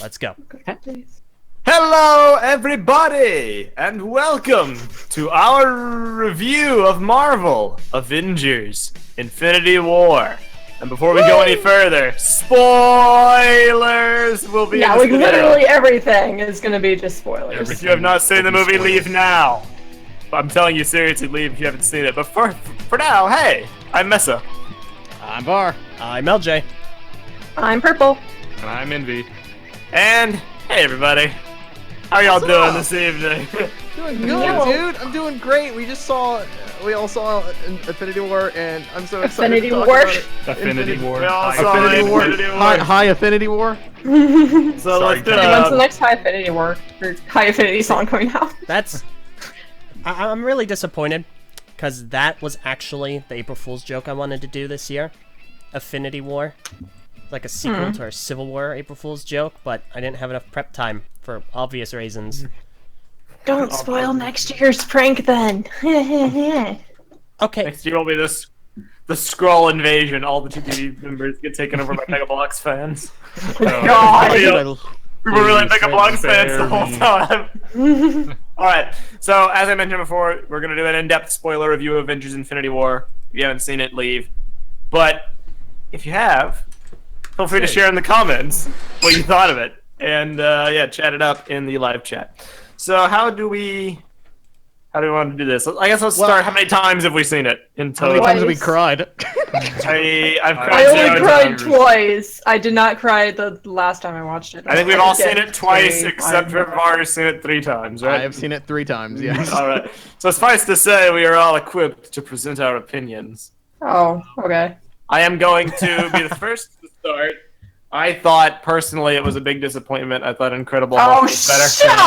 Let's go. Hello, everybody, and welcome to our review of Marvel Avengers Infinity War. And before we go any further, spoilers will be in this video. Literally everything is going to be just spoilers. If you have not seen the movie, leave now. I'm telling you seriously, leave if you haven't seen it. But for now, hey, I'm Meso. I'm Bar. I'm Eljay. I'm Prpl. And I'm Invi. And hey, everybody. How y'all doing this evening? Doing good, dude. I'm doing great. We all saw Infinity War, and I'm so excited Affinity to talk War. about it. Affinity War. We all saw Affinity War. Infinity War. High Affinity War. So Sorry, let's do When's the next High Affinity War or High Affinity song coming out? That's... I'm really disappointed, because that was actually the April Fool's joke I wanted to do this year. Affinity War. Like a sequel to our Civil War April Fool's joke, but I didn't have enough prep time for obvious reasons. Don't spoil next year's prank then. Okay. Next year will be the Skrull invasion. All the TTV members get taken over by Megablocks fans. God. We were really Megablocks fans the whole time. Alright, so as I mentioned before, we're going to do an in-depth spoiler review of Avengers Infinity War. If you haven't seen it, leave. But if you have, feel free to share in the comments what you thought of it. And yeah, chat it up in the live chat. So how do we want to do this? I guess let's start. How many times have we seen it in How many total? times have we cried? I've cried I only 0 cried times. twice. I did not cry the last time I watched it. I think we've all seen it twice, Three, except for Var's seen it 3 times, I right? have seen it 3 times, yes. Alright. So suffice to say, we are all equipped to present our opinions. Oh, okay. I am going to be the first to start. I thought, personally, it was a big disappointment. I thought Incredible Hulk Oh, was better. shut up!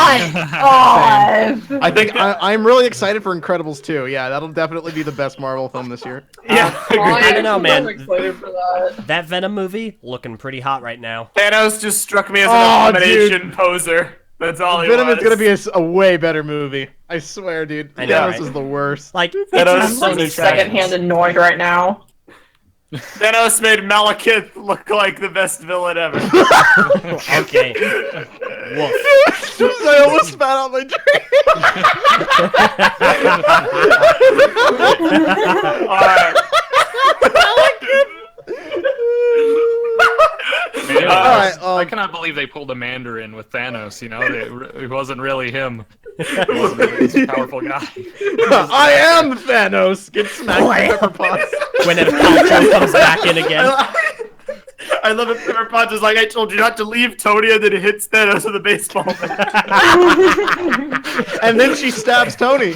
I think I'm really excited for Incredibles 2. Yeah, that'll definitely be the best Marvel film this year. Yeah, I don't know, man. I'm excited for that. That Venom movie, looking pretty hot right now. Thanos just struck me as an Oh, abomination poser. That's all he Venom was. is gonna be a way better movie. I swear, dude. I know, Thanos right? is the worst. Like, Thanos it's is so so Secondhand annoyed right now. Thanos made Malekith look like the best villain ever. Okay. Woof. I almost spat out my drink. Alright. Alright, I cannot believe they pulled a Mandarin with Thanos, you know? It wasn't really him. It wasn't really this powerful guy. I am Thanos. Get smacked with pepper pots. Gwyneth Paltrow comes back in again. I love it. Pepper Potts is like, I told you not to leave Tony, and then it hits Thanos with a baseball bat. And then she stabs Tony.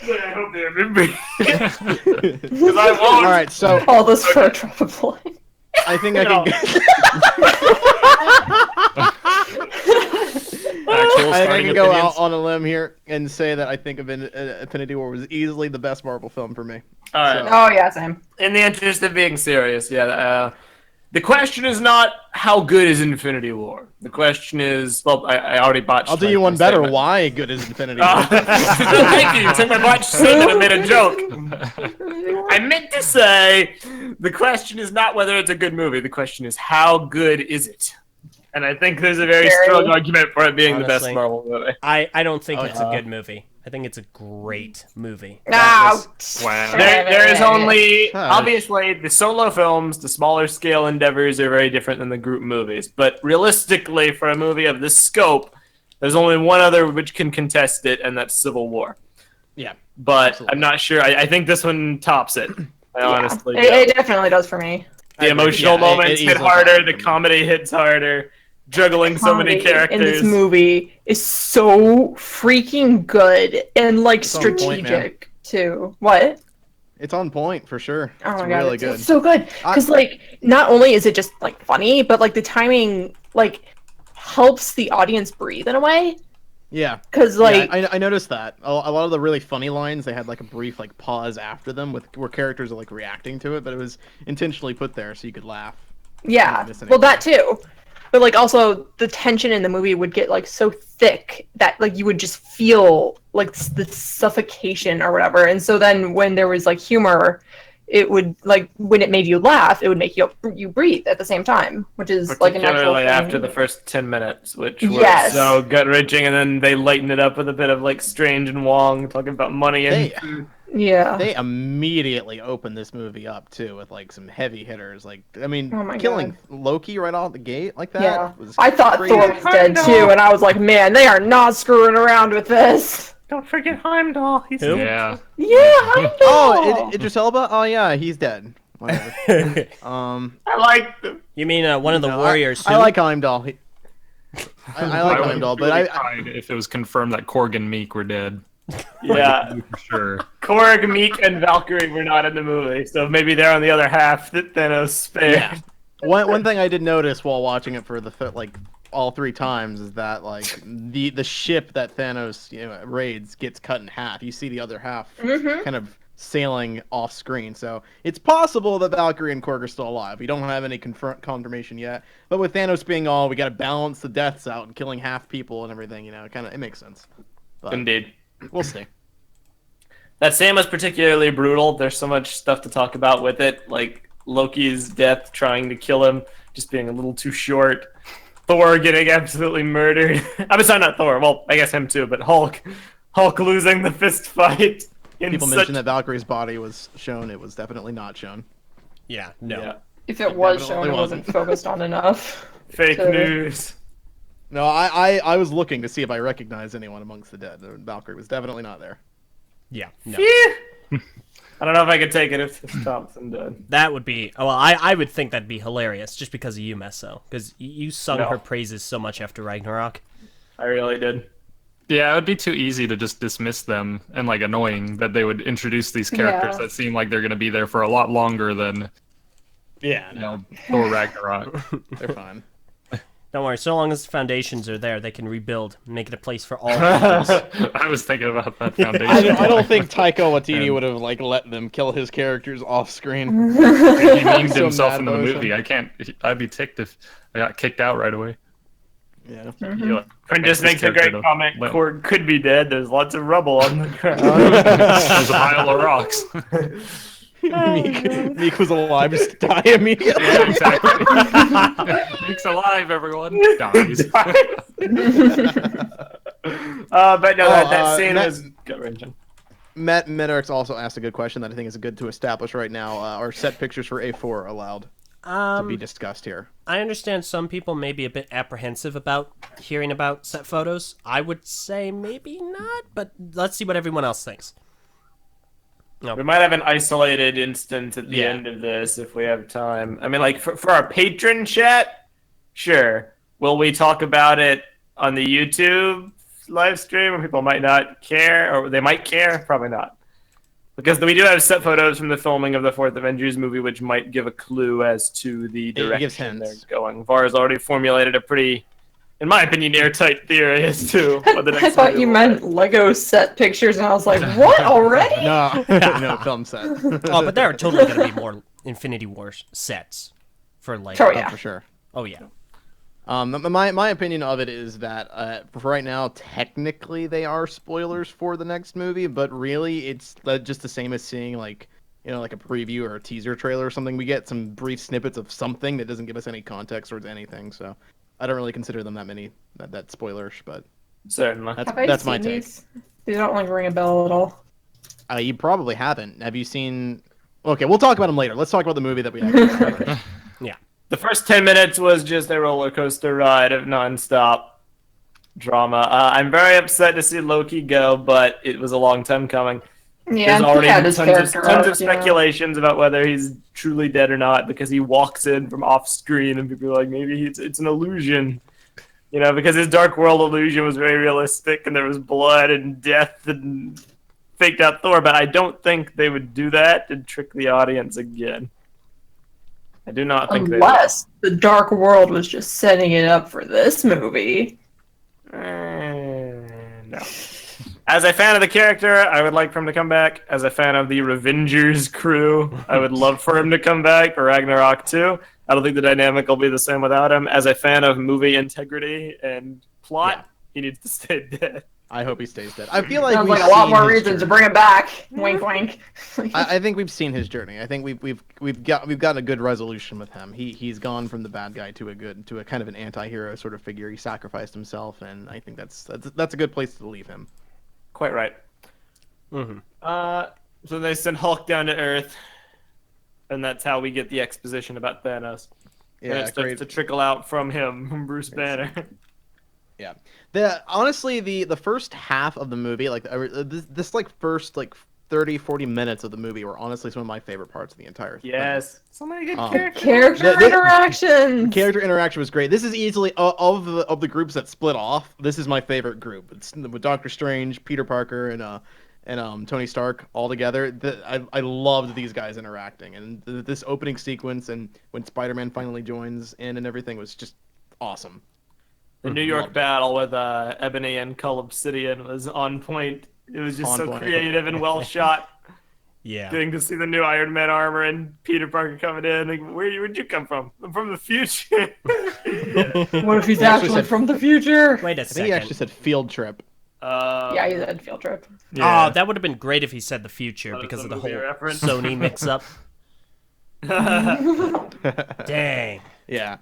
I hope they remember. Because I won't. Alright, so All this for a drop of blood. I think I can get... I can go out on a limb here and say that I think Infinity War was easily the best Marvel film for me. Alright. So- Oh, yeah, same. In the interest of being serious, yeah. The question is not how good is Infinity War. The question is, well, I already botched. I'll do my you one better. statement. Why good is Infinity War? Thank you. You took my botched statement and made a joke. I meant to say the question is not whether it's a good movie. The question is how good is it. And I think there's a very strong argument for it being the best Honestly, Marvel movie. I don't think it's a good movie. I think it's a great movie. Wow. Wow. There is only, Huh. obviously, the solo films, the smaller scale endeavors are very different than the group movies. But realistically, for a movie of this scope, there's only one other which can contest it, and that's Civil War. Yeah. But Absolutely. I'm not sure. I think this one tops it. I honestly do. It definitely does for me. The emotional Yeah, moments it hit easily harder, tops the it. comedy hits harder, juggling so many Comedy characters. in this movie is so freaking good and like It's on point, strategic too. What? It's on point for sure. Oh It's my god, really it's, good. it's so good because like not only is it just like funny, but like the timing like helps the audience breathe in a way. Yeah. Because like Yeah, I noticed that a lot of the really funny lines they had like a brief like pause after them where characters are like reacting to it, but it was intentionally put there so you could laugh. yeah, miss well that anything. too. But like also the tension in the movie would get like so thick that like you would just feel like the suffocation or whatever. And so then when there was like humor, it would like when it made you laugh, it would make you breathe at the same time, which is like a natural Particularly thing. after the first 10 minutes, which were Yes. so gut-wrenching, and then they lighten it up with a bit of like Strange and Wong talking about money and food. Yeah. They immediately opened this movie up too with like some heavy hitters. Like, I mean, Oh my killing Loki right off the gate like that. Yeah. Was I thought crazy. Thor was dead too, and I was like, man, they are not screwing around with this. Don't forget Heimdall. He's Who? Yeah. Yeah, I know. Oh, Idris Elba. Oh yeah, he's dead. Whatever. I like them. You mean one of the no, warriors? I who? like Heimdall. I like would Heimdall, really but I cry if it was confirmed that Korg and Meek were dead. Yeah. For sure. Korg, Meek, and Valkyrie were not in the movie, so maybe they're on the other half that Thanos spared. yeah. One thing I did notice while watching it for the all 3 times is that like the ship that Thanos raids gets cut in half. You see the other half kind of sailing off screen. So it's possible that Valkyrie and Korg are still alive. We don't have any confirmation yet. But with Thanos being all, we got to balance the deaths out and killing half people and everything. It makes sense. But Indeed. we'll see. That scene was particularly brutal. There's so much stuff to talk about with it, like Loki's death, trying to kill him, just being a little too short. Thor getting absolutely murdered. I'm sorry, not Thor. Well, I guess him too, but Hulk losing the fist fight. People mentioned that Valkyrie's body was shown. It was definitely not shown. Yeah, no. Yeah. If it was definitely shown, it wasn't wasn't. focused on enough. Fake So- news. No, I was looking to see if I recognized anyone amongst the dead. Valkyrie was definitely not there. Yeah, no. I don't know if I could take it if Thompson did. That would be. Well, I would think that'd be hilarious just because of you, Meso. Because you sung No. her praises so much after Ragnarok. I really did. Yeah, it would be too easy to just dismiss them and like annoying that they would introduce these characters Yeah. that seem like they're going to be there for a lot longer than Yeah, Thor Ragnarok. they're fine. Don't worry, so long as the foundations are there, they can rebuild, make it a place for all peoples. I was thinking about that foundation. I don't think Taika Waititi would have like let them kill his characters off screen. He memed So himself mad into the about movie. I'd be ticked if I got kicked out right away. Yeah. Quinn just makes a great comment. Korg could be dead. There's lots of rubble on the ground. There's a pile of rocks. Meek was alive, just die immediately. Yeah, exactly. Meek's alive, everyone. Dies. But no, that scene Matt- was gut-wrenching. Matt Medarks also asked a good question that I think is good to establish right now. Are set pictures for A4 allowed to be discussed here? I understand some people may be a bit apprehensive about hearing about set photos. I would say maybe not, but let's see what everyone else thinks. We might have an isolated instance at the Yeah. end of this if we have time. I mean, like, for our patron chat, sure. Will we talk about it on the YouTube live stream where people might not care? Or they might care? Probably not. Because we do have set photos from the filming of the 4th Avengers movie, which might give a clue as to the gives direction they're hints. going. VAR has already formulated a pretty, in my opinion, airtight theory as to what the next I thought movie you will meant Lego set pictures, and I was like, what already? No, no film set. Oh, but there are totally going to be more Infinity War sets for like. Oh, yeah. For sure. Oh yeah. My opinion of it is that for right now, technically they are spoilers for the next movie, but really it's just the same as seeing like like a preview or a teaser trailer or something. We get some brief snippets of something that doesn't give us any context towards anything, so I don't really consider them that spoilerish. But Certainly. that's my take. These don't like ring a bell at all. You probably haven't. Have you seen? Okay, we'll talk about them later. Let's talk about the movie that we actually. Yeah. The first 10 minutes was just a roller coaster ride of nonstop drama. I'm very upset to see Loki go, but it was a long time coming. Yeah, There's already he had his tons character of arc, yeah. speculations about whether he's truly dead or not because he walks in from off screen and people are like, maybe it's an illusion. Because his Dark World illusion was very realistic and there was blood and death and faked out Thor, but I don't think they would do that to trick the audience again. I do not think Unless the Dark World was just setting it up for this movie. No. As a fan of the character, I would like for him to come back. As a fan of the Avengers crew, I would love for him to come back for Ragnarok 2. I don't think the dynamic will be the same without him. As a fan of movie integrity and plot, he needs to stay dead. I hope he stays dead. I feel like Sounds we've like a lot seen more his reasons to journey. bring him back. Wink, wink. I think we've seen his journey. I think we've gotten a good resolution with him. He's gone from the bad guy to a kind of an anti-hero sort of figure. He sacrificed himself, and I think that's a good place to leave him. Quite right. Mm-hmm. So they send Hulk down to Earth, and that's how we get the exposition about Thanos. And Yeah, it starts to trickle out from him, from Bruce Banner. Yeah. Honestly, the first half of the movie, like this like first like 30, 40 minutes of the movie were honestly some of my favorite parts of the entire thing. Yes. So many good characters. Character interactions. Character interaction was great. This is easily of the groups that split off. This is my favorite group. It's with Doctor Strange, Peter Parker, and Tony Stark all together. I loved these guys interacting, and this opening sequence and when Spider-Man finally joins in and everything was just awesome. The New York battle with Ebony and Cull Obsidian was on point. It was just so creative and well shot. Yeah. Getting to see the new Iron Man armor and Peter Parker coming in. Like, where'd you come from? I'm from the future. What if he's actually from the future? Wait a I think second. he actually said field trip. Yeah, he said field trip. Oh, that would have been great if he said the future That because was of the a whole movie reference. Sony mix-up. Dang. Yeah.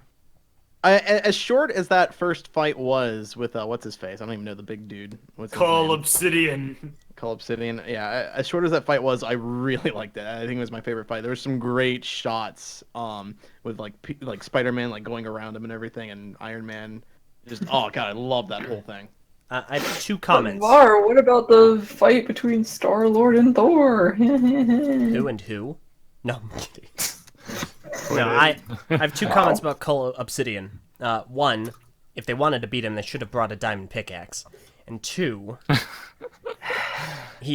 As short as that first fight was with what's his face? I don't even know the big dude. What's his Cull name? Obsidian. Cull Obsidian. Yeah, as short as that fight was, I really liked it. I think it was my favorite fight. There were some great shots, with like Spider-Man like going around him and everything, and Iron Man. Just oh god, I love that whole thing. I have two comments. Var, what about the fight between Star-Lord and Thor? Who and who? No, I'm kidding. No, I have two comments about Cull Obsidian. One, if they wanted to beat him, they should have brought a diamond pickaxe. And two,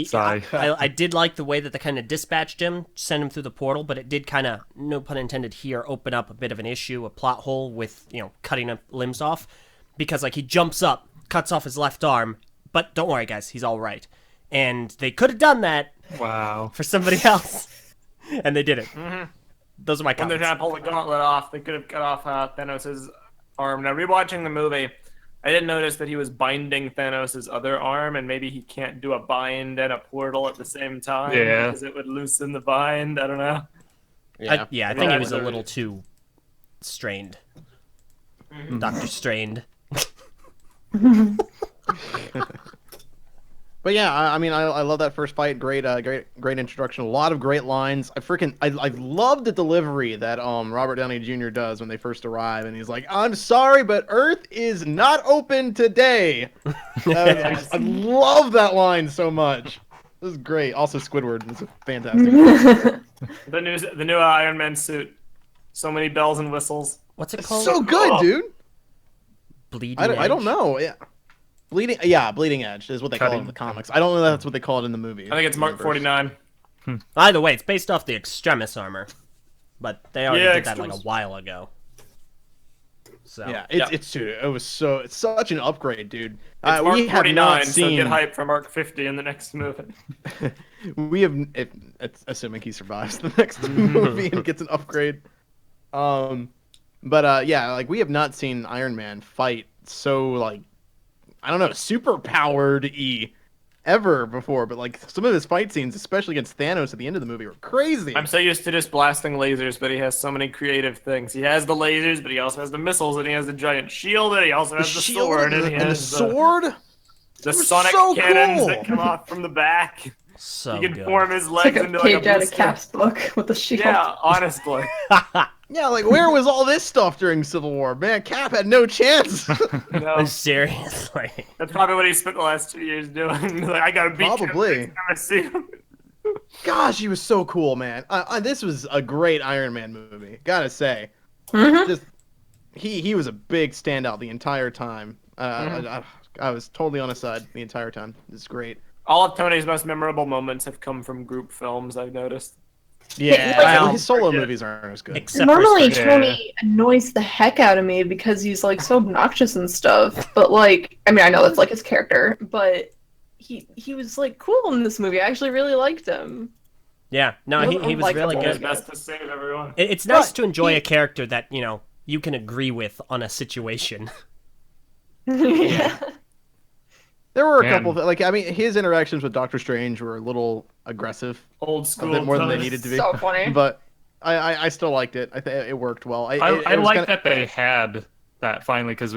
Sorry. I did like the way that they kind of dispatched him, sent him through the portal, but it did kind of, no pun intended here, open up a bit of an issue, a plot hole with, cutting up limbs off. Because, he jumps up, cuts off his left arm, but don't worry, guys, he's all right. And they could have done that Wow. for somebody else, and they didn't. Mm-hmm. Those are my When they're comments. trying to pull the gauntlet off, they could have cut off Thanos' arm. Now, rewatching the movie, I didn't notice that he was binding Thanos' other arm, and maybe he can't do a bind and a portal at the same time. Yeah. Because it would loosen the bind. I don't know. I think he Yeah, was a that's little too strained. Mm-hmm. Dr. Strained. But yeah, I mean, I love that first fight. Great introduction. A lot of great lines. I love the delivery that Robert Downey Jr. does when they first arrive, and he's like, "I'm sorry, but Earth is not open today." I love that line so much. This is great. Also, Squidward is fantastic. The new Iron Man suit. So many bells and whistles. What's it called? So good, dude. Bleeding I don't Edge? know. Yeah. Bleeding Edge is what they call it in the comics. I don't know that's what they call it in the movie. I think it's Mark 49. Either way, it's based off the Extremis armor. But they already Yeah, did that Extremis. a while ago. So Yeah, it's such an upgrade, dude. It's Mark We have 49, not so seen. get hype for Mark 50 in the next movie. We have, assuming he survives the next movie and gets an upgrade. Yeah, we have not seen Iron Man fight so I don't know, super powered ever before. But some of his fight scenes, especially against Thanos at the end of the movie, were crazy. I'm so used to just blasting lasers, but he has so many creative things. He has the lasers, but he also has the missiles, and he has the giant shield, and he also has the shield sword, and he and the has sword. the was sonic so cannons cool. that come off from the back. So He can good. form his It's legs like a into page a out of blister. Cap's book with the shield. Yeah, honestly. Yeah, where was all this stuff during Civil War? Man, Cap had no chance. No, Seriously. that's probably what he spent the last 2 years doing. I gotta beat Probably. Cap next time I see him. Gosh, he was so cool, man. This was a great Iron Man movie, gotta say. Just he was a big standout the entire time. I was totally on his side the entire time. It's great. All of Tony's most memorable moments have come from group films, I've noticed. Yeah, well, his solo movies aren't as good. Except Normally, for Spider- Tony annoys the heck out of me because he's so obnoxious and stuff. But I know that's his character, but he was cool in this movie. I actually really liked him. Yeah, no, he was really likable. His good. best to save everyone. It's nice But to enjoy he- a character that, you can agree with on a situation. Yeah. There were a Man. couple, like, I mean, his interactions with Doctor Strange were a little aggressive. Old A school. bit more than they toast. needed to be. So funny. But I still liked it. I think it worked well. I it was like kinda- that they had that finally, because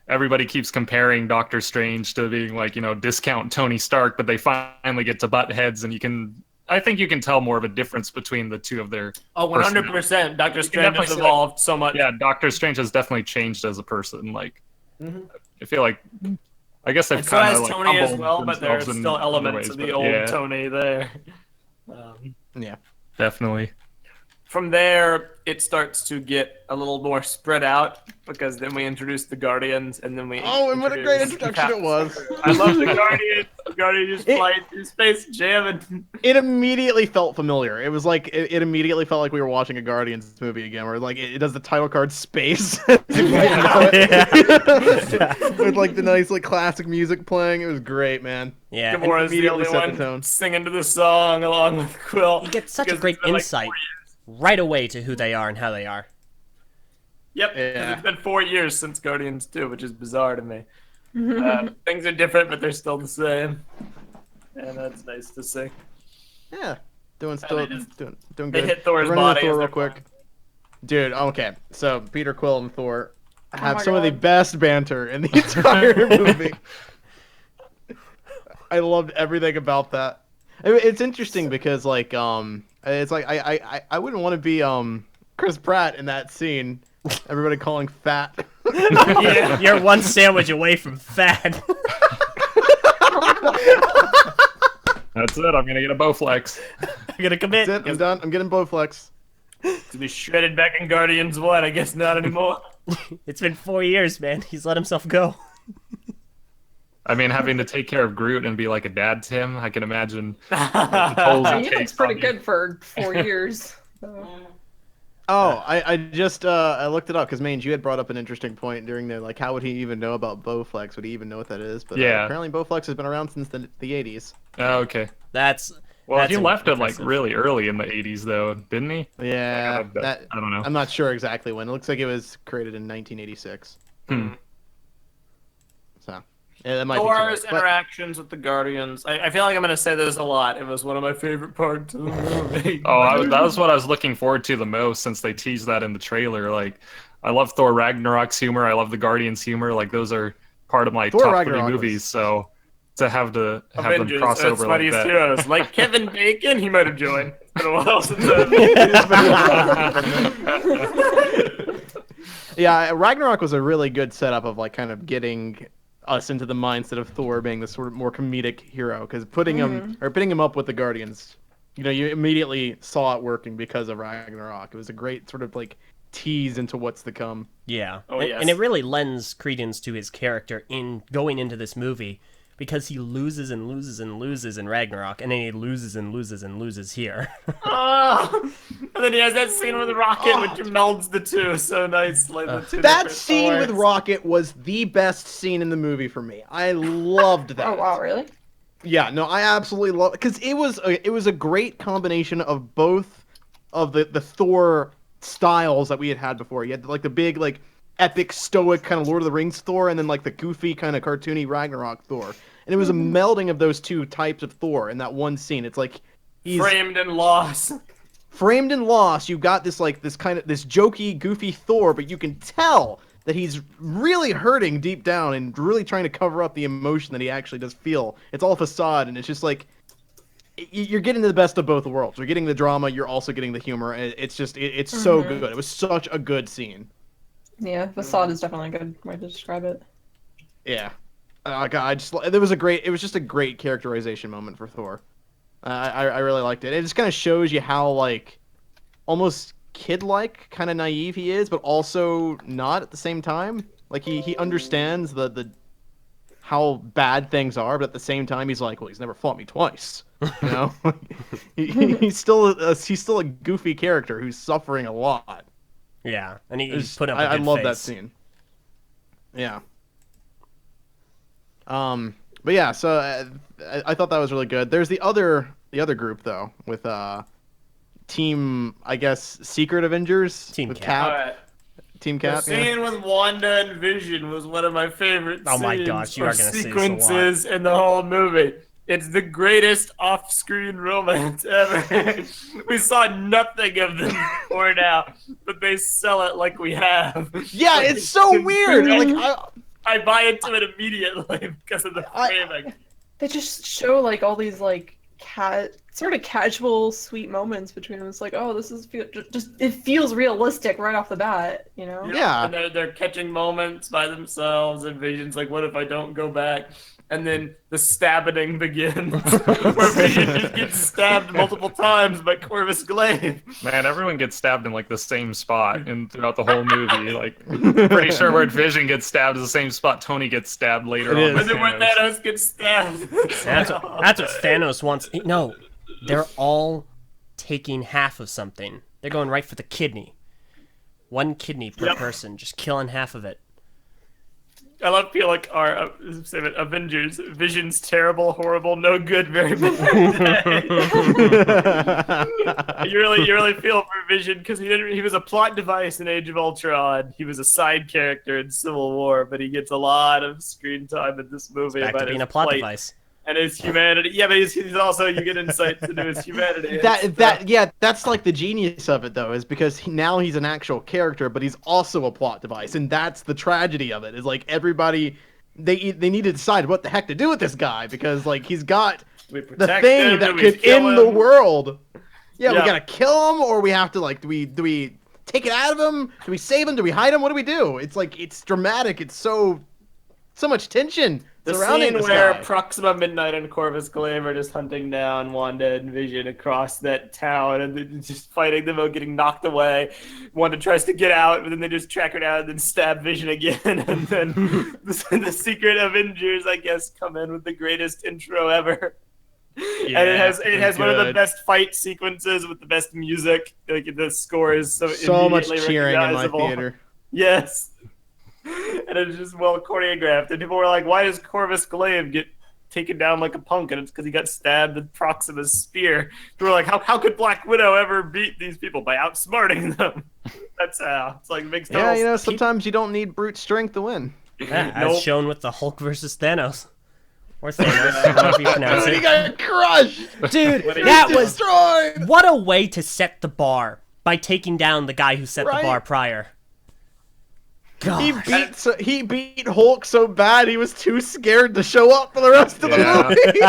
everybody keeps comparing Doctor Strange to being like, discount Tony Stark, but they finally get to butt heads, and I think you can tell more of a difference between the two of their. Oh, 100%. Doctor Strange definitely has see evolved so much. Yeah, Doctor Strange has definitely changed as a person. Like, I feel like, I guess they've And so has kind of Tony as humbled well, but there are themselves in still other elements ways, of the but old yeah, Tony there. Yeah. definitely. From there, it starts to get a little more spread out because then we introduce the Guardians, and then we. Oh, and what a great introduce introduction it was. I love the Guardians. The Guardians just flying through space, jamming. It immediately felt familiar. It was like it immediately felt like we were watching a Guardians movie again, where like it does the title card space with like the nice like classic music playing. It was great, man. Yeah. and Gamora's the immediately only set the one tone. singing to the song along with Quill. You get such a because great it's been, like, insight 4 years. right away to who they are and how they are. Yep, 'cause Yeah. it's been 4 years since Guardians 2, which is bizarre to me. Things are different, but they're still the same. And that's nice to see. Yeah. Doing they doing They good. hit Thor's Running into body. Thor as real they're quick. Dude, okay. So Peter Quill and Thor have my some of the God. best banter in the entire movie. I loved everything about that. I mean, it's interesting because like it's like I wouldn't want to be Chris Pratt in that scene. Everybody calling fat. Yeah. You're one sandwich away from fat. That's it. I'm gonna get a Bowflex. I'm gonna commit. That's it. I'm done. I'm getting Bowflex. To be shredded back in Guardians 1, I guess not anymore. It's been 4 years, man. He's let himself go. Having to take care of Groot and be like a dad to him, I can imagine. He looks pretty good for 4 years. Oh, I just I looked it up because Mange, you had brought up an interesting point during the like how would he even know about Bowflex? Would he even know what that is? But Yeah. apparently Bowflex has been around since the 80s. Oh, okay. That's Well, he That's left it like impressive. really early in the 80s, though, didn't he? Yeah, that I don't know. I'm not sure exactly when. It looks like it was created in 1986. So yeah, that might be too Thor's late, but- interactions with the Guardians. I feel like I'm going to say this a lot. It was one of my favorite parts of the movie. That was what I was looking forward to the most since they teased that in the trailer. Like, I love Thor Ragnarok's humor. I love the Guardians' humor. Like, those are part of my Thor top Ragnarok 3 movies. was- So to have them Avengers, cross that's over like funniest that. heroes. Like Kevin Bacon, he might have joined. It's been a while since Yeah, Ragnarok was a really good setup of like kind of getting us into the mindset of Thor being this sort of more comedic hero because putting him up with the Guardians, you immediately saw it working because of Ragnarok. It was a great sort of like tease into what's to come. Yeah. Oh, and, yes. and it really lends credence to his character in going into this movie because he loses and loses and loses in Ragnarok, and then he loses and loses and loses here. Oh, and then he has that scene with Rocket, which melds the two so nicely. The two That different scene with Thors. Rocket was the best scene in the movie for me. I loved that. Oh wow, really? Yeah, no, I absolutely love because it was a great combination of both of the Thor styles that we had before. You had like the big like epic stoic kind of Lord of the Rings Thor, and then like the goofy kind of cartoony Ragnarok Thor. And it was a melding of those two types of Thor in that one scene. It's like he's Framed and lost. framed and lost. You've got this like this jokey, goofy Thor, but you can tell that he's really hurting deep down and really trying to cover up the emotion that he actually does feel. It's all facade, and it's just like you're getting the best of both worlds. You're getting the drama, you're also getting the humor. And it's just it's so good. It was such a good scene. Yeah, facade is definitely a good way to describe it. Yeah. God, it was just a great characterization moment for Thor. I really liked it. It just kind of shows you how like almost kid-like, kind of naive he is, but also not at the same time. Like he understands the how bad things are, but at the same time he's like, well, he's never fought me twice. You know, he's still a goofy character who's suffering a lot. Yeah, and he put up a I good love face. that scene. Yeah. But yeah, so I thought that was really good. There's the other group though with Team, I guess, Secret Avengers Team with Cap. Alright. Team The Cap. Yeah. scene with Wanda and Vision was one of my favorite Oh my scenes gosh, you or are gonna say this a lot. sequences in the whole movie. It's the greatest off-screen romance ever. We saw nothing of them before now, but they sell it like we have. Yeah, Like, it's so weird. Like I buy into it immediately because of the framing. They just show like all these like sort of casual, sweet moments between them. It's like, oh, this is just it feels realistic right off the bat, you know? Yeah. And they're catching moments by themselves, and Vision's like, what if I don't go back? And then the stabbing begins, where Vision just gets stabbed multiple times by Corvus Glaive. Man, everyone gets stabbed in like the same spot and throughout the whole movie. Like, pretty sure where Vision gets stabbed is the same spot Tony gets stabbed later It on. is. with And then when Thanos. Thanos gets stabbed. That's what Thanos wants. No, they're all taking half of something. They're going right for the kidney. One kidney per person, just killing half of it. I love feel like our Avengers, Vision's terrible, horrible, no good, very bad. you really feel for Vision because he was a plot device in Age of Ultron. He was a side character in Civil War, but he gets a lot of screen time in this movie Back about to being his a plot plight device. and his humanity. Yeah, but he's also you get insights into his humanity. That's like the genius of it though, is because now he's an actual character, but he's also a plot device, and that's the tragedy of it. Is like everybody, they need to decide what the heck to do with this guy because like he's got Do we the protect thing him? that Do we could kill end the him? world. Yeah, we Yeah. gotta kill him, or we have to like do we take it out of him? Do we save him? Do we hide him? What do we do? It's like it's dramatic. It's so much tension The surrounding scene this where guy. Proxima Midnight and Corvus Glaive are just hunting down Wanda and Vision across that town and they're just fighting them out, getting knocked away. Wanda tries to get out, but then they just track her down and then stab Vision again. And then the secret Avengers, I guess, come in with the greatest intro ever. And it has one of the good. best fight sequences with the best music. Like the score is so much immediately cheering in my recognizable. theater. Yes. And it's just well choreographed. And people were like, why does Corvus Glaive get taken down like a punk? And it's because he got stabbed with Proxima's spear. They were like, how could Black Widow ever beat these people? By outsmarting them. That's how. It's like, makes Yeah, total sometimes you don't need brute strength to win. Yeah, Nope. as shown with the Hulk versus Thanos. Or Thanos, however you pronounce He it. got crushed. Dude, What that he was... Destroyed. What a way to set the bar by taking down the guy who set Right? the bar prior. God. He beat Hulk so bad he was too scared to show up for the rest of the movie.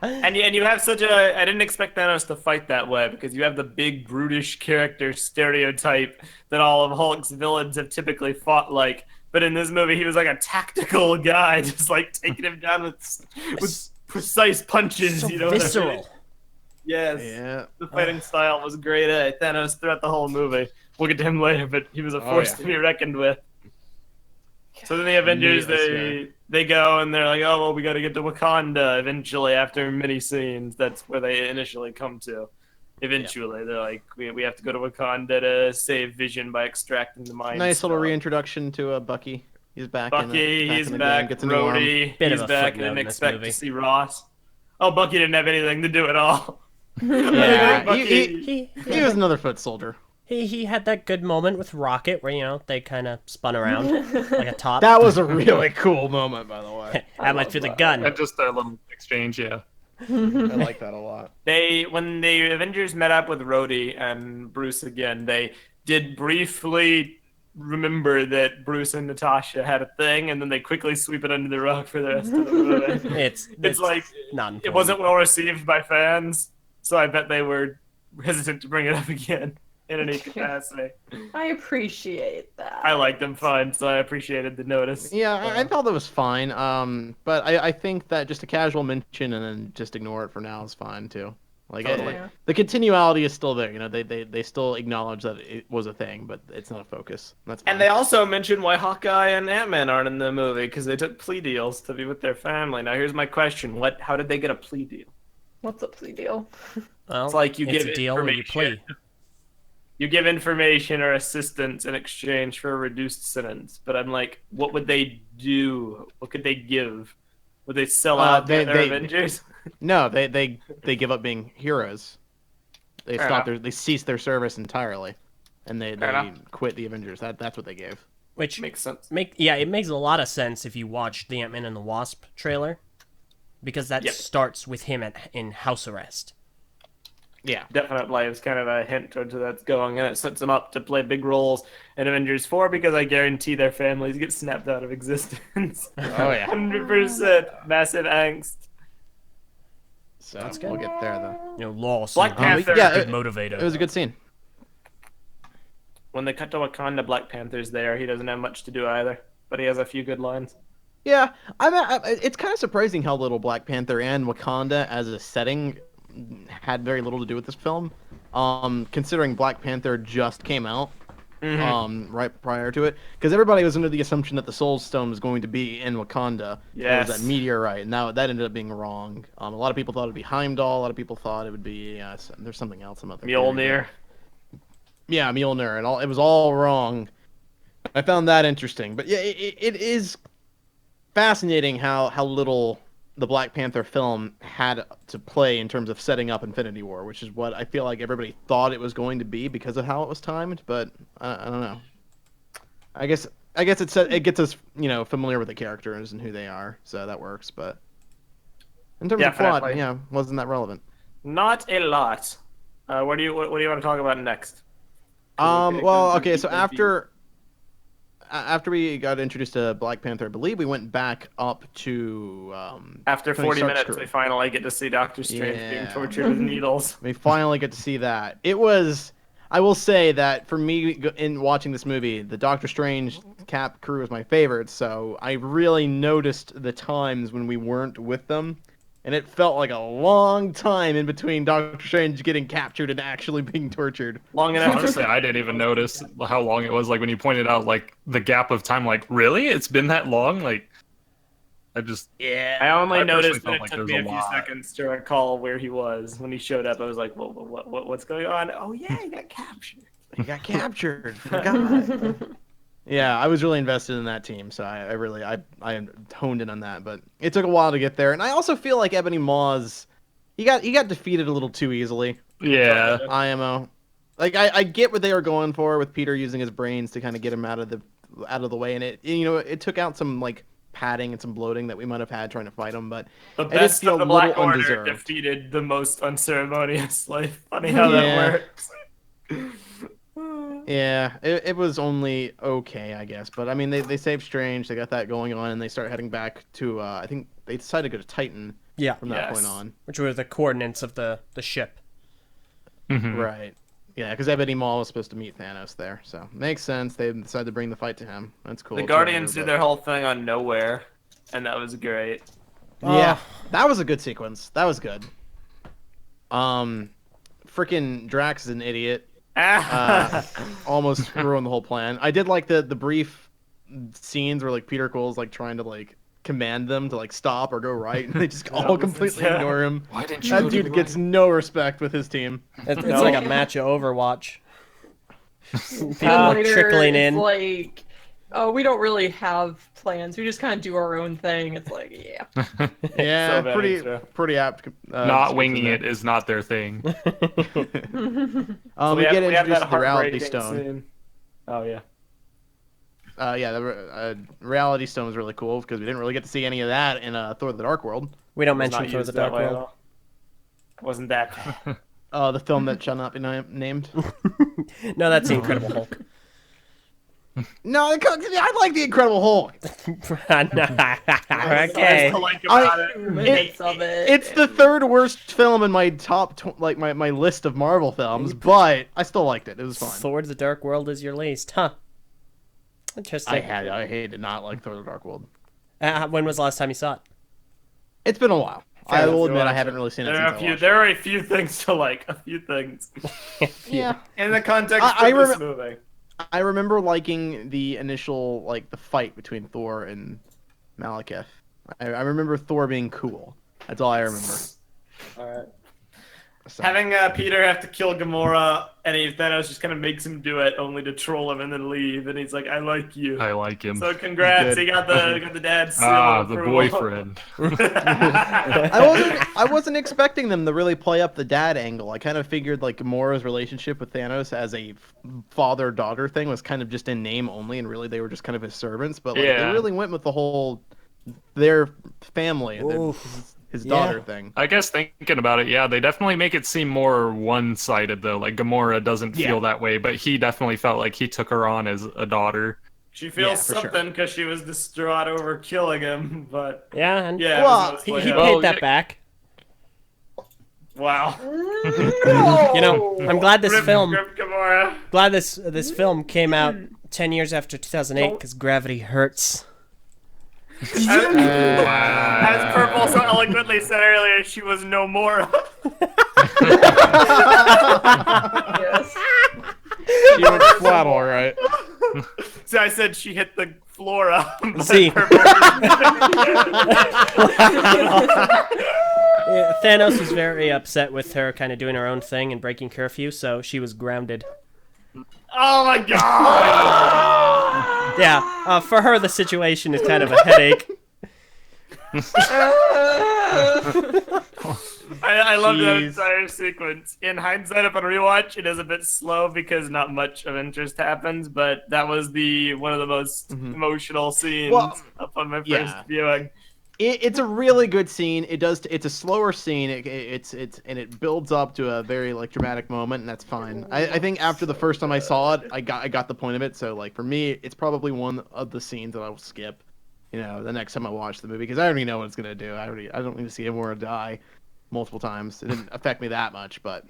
And you have such a... I didn't expect Thanos to fight that way because you have the big brutish character stereotype that all of Hulk's villains have typically fought like. But in this movie, he was like a tactical guy, just like taking him down with precise punches. So You know what I mean? visceral. Yes. Yeah. The fighting style was great at Thanos throughout the whole movie. We'll get to him later, but he was a force to be reckoned with. So then the Avengers, they go and they're like, oh, well, we got to get to Wakanda eventually after many scenes. That's where they initially come to. Eventually, they're like, we have to go to Wakanda to save Vision by extracting the mind. Nice little Stone. reintroduction to Bucky. He's back. Bucky, back he's in the back. game, gets a new arm. Rhodey, Bit he's of a back. I footnote didn't in this expect movie. to see Ross. Oh, Bucky didn't have anything to do at all. Yeah, Bucky, He was another foot soldier. he had that good moment with Rocket where, you know, they kind of spun around like a top. That was a really cool moment, by the way. I might feel the gun. And just their little exchange, yeah. I like that a lot. when the Avengers met up with Rhodey and Bruce again, they did briefly remember that Bruce and Natasha had a thing, and then they quickly sweep it under the rug for the rest of the movie. It's like not it important. wasn't well received by fans, so I bet they were hesitant to bring it up again in any capacity. I appreciate that. I liked them fine, so I appreciated the notice. Yeah, I thought that was fine. But I think that just a casual mention and then just ignore it for now is fine too. Like, Totally. the continuality is still there. You know, they still acknowledge that it was a thing, but it's not a focus. That's fine. And they also mentioned why Hawkeye and Ant-Man aren't in the movie because they took plea deals to be with their family. Now here's my question: how did they get a plea deal? What's a plea deal? Well, It's like you it's give a deal where you information. plea. You give information or assistance in exchange for a reduced sentence. But I'm like, what would they do? What could they give? Would they sell out their Avengers? No, they give up being heroes. They Fair stop enough. they cease their service entirely. and they Fair enough. quit the Avengers. That's what they gave. Which Makes sense. it makes a lot of sense if you watch the Ant-Man and the Wasp trailer, because that Yep. starts with him in house arrest. Yeah. Definitely, it's kind of a hint towards where that's going, and it sets them up to play big roles in Avengers 4 because I guarantee their families get snapped out of existence. Oh yeah. 100% massive angst. So That's good. we'll get there though. You know, loss. Black and Panther. Yeah, good it motivator. was a good scene. When they cut to Wakanda, Black Panther's there. He doesn't have much to do either, but he has a few good lines. Yeah, it's kind of surprising how little Black Panther and Wakanda as a setting had very little to do with this film. Considering Black Panther just came out, right prior to it, because everybody was under the assumption that the Soul Stone was going to be in Wakanda. Yes. It was that meteorite. Now that ended up being wrong. A lot of people thought it'd be Heimdall. A lot of people thought it would be there's something else. Some other theory. Mjolnir. Yeah, Mjolnir, and it was all wrong. I found that interesting, but yeah, it is fascinating how little the Black Panther film had to play in terms of setting up Infinity War, which is what I feel like everybody thought it was going to be because of how it was timed. But I don't know. I guess it gets us familiar with the characters and who they are, so that works. But in terms of plot, Definitely. yeah, wasn't that relevant? Not a lot. What do you want to talk about next? Well, okay, so after we got introduced to Black Panther, I believe we went back up to After Tony 40 Stark's minutes, crew. we finally get to see Doctor Strange being Yeah. tortured with needles. We finally get to see that. I will say that for me, in watching this movie, the Doctor Strange Cap crew was my favorite, so I really noticed the times when we weren't with them, and it felt like a long time in between Doctor Strange getting captured and actually being tortured. Long enough. Honestly, I didn't even notice how long it was. Like when you pointed out like the gap of time, like really, it's been that long. Like I just I only I noticed personally that it felt took like me a there's a few lot. seconds to recall where he was when he showed up. I was like, what's going on? Oh yeah, he got captured. He got captured. Forgot. Yeah, I was really invested in that team, so I really honed in on that, but it took a while to get there, and I also feel like Ebony Maw's he got defeated a little too easily. yeah. IMO, like I get what they were going for with Peter using his brains to kind of get him out of the way, and it took out some like padding and some bloating that we might have had trying to fight him, but The it did best feel of the a Black little Order undeserved. defeated the most unceremoniously. Funny how Yeah. that works. Yeah, it was only okay, I guess. But I mean, they saved Strange, they got that going on, and they start heading back to. I think they decided to go to Titan Yeah, from that Yes. point on. which were the coordinates of the ship. Mhm. Right. Yeah, because Ebony Maw was supposed to meet Thanos there, so makes sense. They decided to bring the fight to him. That's cool. The It's Guardians whatever, did their whole thing on Nowhere, and that was great. Yeah, that was a good sequence. That was good. Freaking Drax is an idiot. Almost ruined the whole plan. I did like the brief scenes where like Peter Quill's like trying to like command them to like stop or go right, and they just all completely ignore him. Why didn't you? That dude gets no respect with his team. It's No. like a match of Overwatch. People And later, trickling it's in. like, oh, we don't really have plans. We just kind of do our own thing. It's like, yeah. Yeah, So very pretty apt. Not winging it is not their thing. We We get have introduced that to the Reality heartbreaking Stone. scene. Oh yeah. Yeah, the Reality Stone was really cool because we didn't really get to see any of that in Thor: The Dark World. We don't Was mention not Thor: used The that Dark way at World. all. Wasn't that? The film that shall not be named. No, that's the Incredible Hulk. No, I like the Incredible Hulk. Okay. To like about it. 2 minutes of it. It's the third worst film in my top, my list of Marvel films, but I still liked it. It was fun. Thor: The Dark World is your least, huh? Interesting. I hated not like Thor: The Dark World. When was the last time you saw it? It's been a while. I enough, will you admit I watch haven't really seen it There since are I a few. watched There are a few things to like. A few things it. Yeah. in the context I of this remem- movie. I remember liking the initial, the fight between Thor and Malekith. I remember Thor being cool. That's all I remember. All right. So. Having Peter have to kill Gamora, and Thanos just kind of makes him do it, only to troll him and then leave. And he's like, "I like you." I like him. So congrats, Good. he got the dad's seal Ah, of the approval. boyfriend. I wasn't expecting them to really play up the dad angle. I kind of figured like Gamora's relationship with Thanos as a father-daughter thing was kind of just in name only, and really they were just kind of his servants. But like, they Yeah. really went with the whole their family, Oof. his Yeah. daughter thing. I guess thinking about it, yeah, they definitely make it seem more one-sided though. Like Gamora doesn't feel that way, but he definitely felt like he took her on as a daughter. She feels Yeah, for sure. something because she was distraught over killing him, but Yeah, and yeah, Well, it was he mostly him. paid Well, that yeah. back. Wow. You know, I'm glad this Rip Gamora. glad this film came out 10 years after 2008 because gravity hurts. As Prpl so eloquently said earlier, she was no more. Yes. She went flat, all right. See, I said she hit the flora. but See. Yeah, Thanos was very upset with her kind of doing her own thing and breaking curfew, so she was grounded. Oh my god! Yeah, for her the situation is kind of a headache. I love that Jeez. entire sequence. In hindsight, upon rewatch, it is a bit slow because not much of interest happens, but that was one of the most emotional scenes Well, upon my first yeah. viewing. It's a really good scene. It's a slower scene. It builds up to a very like dramatic moment, and that's fine. I think after the first time I saw it, I got the point of it. So like for me, it's probably one of the scenes that I will skip. You know, the next time I watch the movie, because I already know what it's gonna do. I don't need to see Gamora die multiple times. It didn't affect me that much, but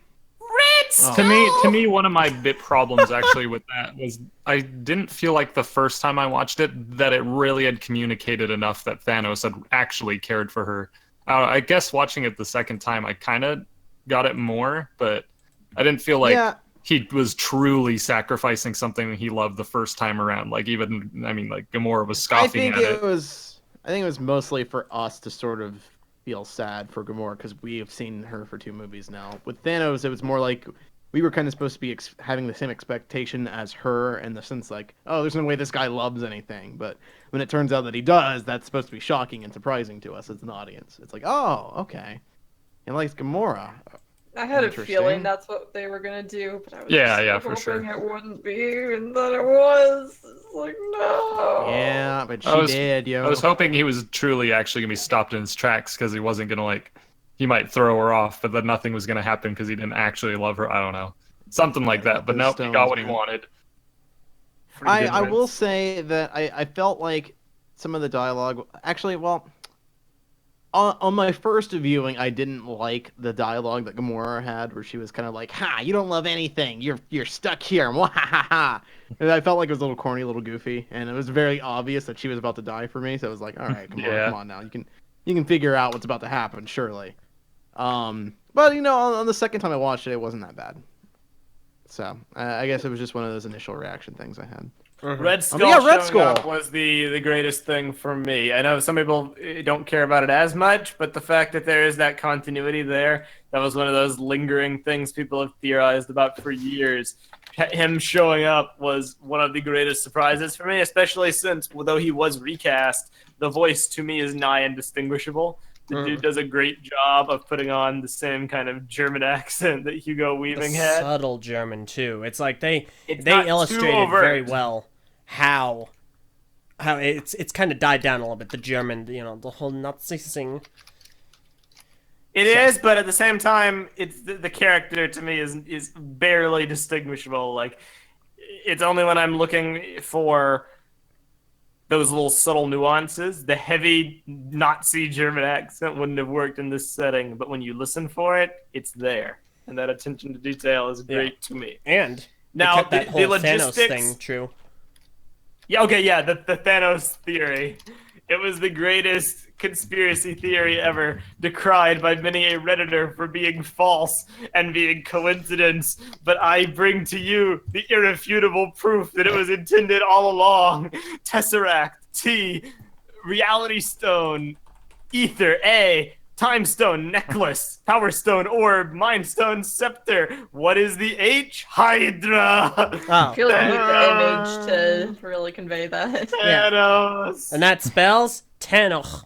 To me, one of my bit problems actually with that was I didn't feel like the first time I watched it that it really had communicated enough that Thanos had actually cared for her. I guess watching it the second time, I kind of got it more, but I didn't feel like he was truly sacrificing something he loved the first time around. Like even, I mean, like Gamora was scoffing at it. I think it was mostly for us to sort of feel sad for Gamora because we have seen her for 2 movies now. With Thanos, it was more like we were kind of supposed to be having the same expectation as her in the sense like, oh, there's no way this guy loves anything. But when it turns out that he does, that's supposed to be shocking and surprising to us as an audience. It's like, oh, okay. He likes Gamora. I had a Interesting. feeling that's what they were gonna do, but I was for hoping sure. it wouldn't be, and then it was. It's like, no. Yeah, but I she was- did, yo. I was hoping he was truly actually gonna be stopped in his tracks because he wasn't gonna like, he might throw her off, but then nothing was gonna happen because he didn't actually love her. I don't know, something like that. But Those nope, he got what he stones, man. wanted. I will say that I felt like some of the dialogue actually, well, on my first viewing, I didn't like the dialogue that Gamora had, where she was kind of like, "Ha, you don't love anything. You're stuck here." Mwahaha. And I felt like it was a little corny, a little goofy, and it was very obvious that she was about to die for me. So I was like, "All right, Gamora, come on now. You can figure out what's about to happen, surely." But you know, on the second time I watched it, it wasn't that bad. So I guess it was just one of those initial reaction things I had. Red Skull, yeah, Red showing Skull. up was the greatest thing for me. I know some people don't care about it as much, but the fact that there is that continuity there, that was one of those lingering things people have theorized about for years. Him showing up was one of the greatest surprises for me, especially since, although he was recast, the voice to me is nigh indistinguishable. The dude does a great job of putting on the same kind of German accent that Hugo Weaving had. Subtle German too. It's like they It's not too illustrated overt. very well how it's kind of died down a little bit. The German, you know, the whole Nazi thing. It is, but at the same time, it's the character to me is barely distinguishable. Like, it's only when I'm looking for those little subtle nuances. The heavy Nazi German accent wouldn't have worked in this setting, but when you listen for it, it's there, and that attention to detail is great to me. And Now, they kept that the whole logistics Thanos thing true. Yeah, okay, yeah, the Thanos theory. It was the greatest conspiracy theory ever, decried by many a Redditor for being false and being coincidence. But I bring to you the irrefutable proof that it was intended all along. Tesseract, T, Reality Stone, Ether, A, Time Stone, Necklace, Power Stone, Orb, Mind Stone, Scepter. What is the H? Hydra. I Oh, feel like you need the image to really convey that. Thanos. and that spells Tenoch.